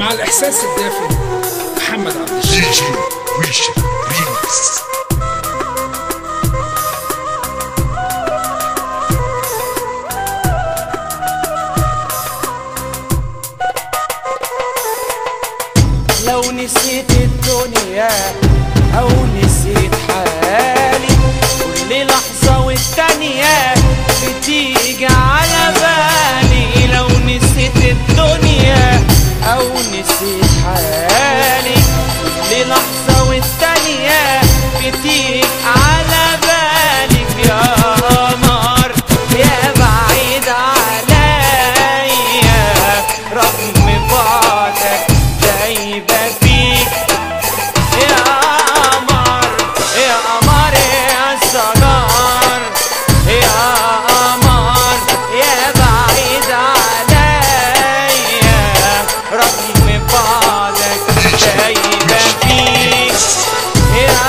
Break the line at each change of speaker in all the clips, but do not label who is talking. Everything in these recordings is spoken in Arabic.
مع الإحساس الدافئ محمد عبد الشافي.
ريشة ريمكس.
لو نسيت الدنيا أو نسيت حالي، كل لحظة والتانية بتيجي على بالي. لو نسيت الدنيا أو نسيت حالي، كل لحظة والتانية بتيجي على بالي. يا قمر يا بعيد عليا، رغم بعدك دايبة فيك. يا قمر يا قمر يا سجار، يا قمر يا بعيد عليا، رغم بعدك دايبة فيك. يا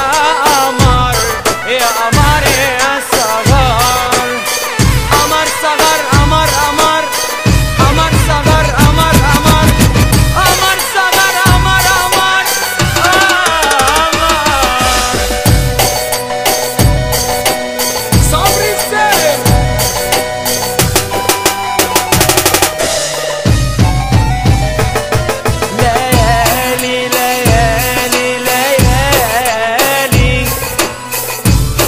قمر يا قمر يا سجار، قمر صغر قمر قمر، قمر صغر قمر قمر، قمر صغر قمر قمر قمر.
صبري السيف.
ليالي ليالي ليالي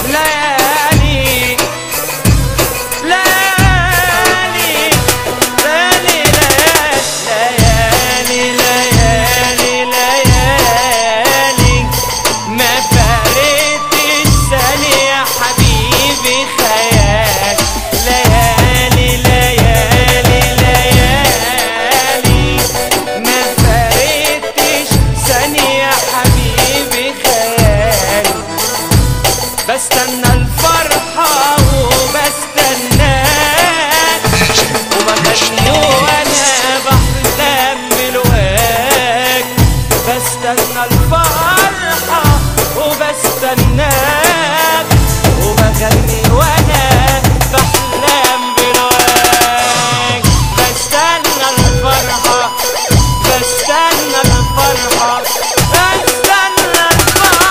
ليالي ليالي ليالي ليالي ليالي، ما فارقتش ثانية حبيبي خيال. ليالي ليالي ليالي، ما فارقتش ثانية حبيبي خيال. بستنى الفرحة وبستناك، وبغني وانا بحلم بلقاك. بستنى الفرحة وبستناك، وبغني وانا بحلم بلقاك. بستنى الفرحة بستنى الفرحة بستنى الفرحة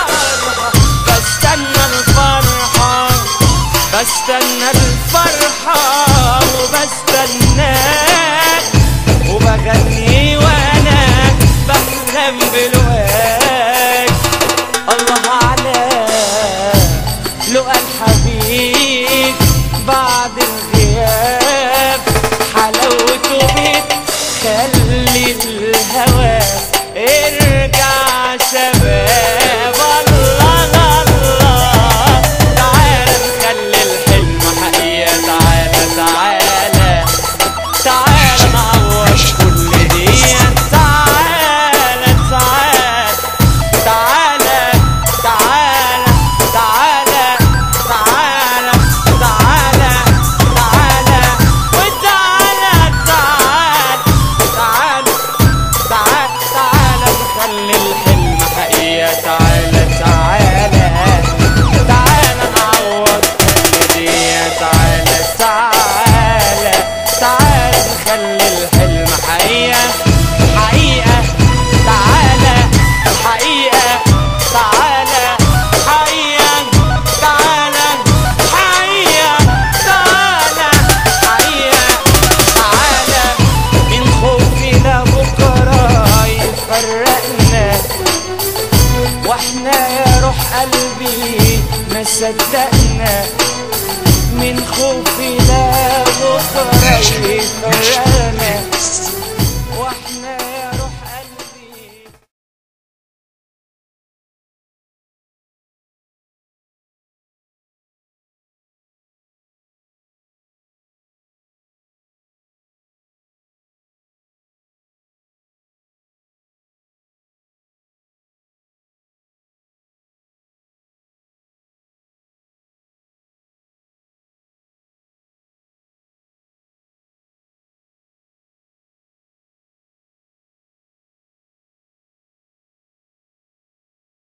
بستنى الفرحة بستنى الفرحة وبستناك، وبغني وانا بحلم بلقاك. الله على لقى الحبيب بعد الغياب، حلاوته بتخلي الهوى ارجع شباب. الله الله، تعالى نخلي الحلم حقيقة. تعالى تعالى تعالى نعوض كل دقيقة. تعالى تعالى تعالى تعالى تعالى تعالى تعالى تعالى وتعالى تعالى تعالى تعالى تعالى نخلي الحلم حقيقة. تعالى تعالى تعالى نعوض كل دقيقة. تعالى تعالى تعالى نخلي الحلم حقيقة حقيقة. تعالى حقيقة تعالى حقيقة. تعالى حقيقة تعالى حقيقة. تعالى من خوفي لبكرة يفرقنا، واحنا يا روح قلبي ما صدقنا. من خوفي لبكرة يفرقنا،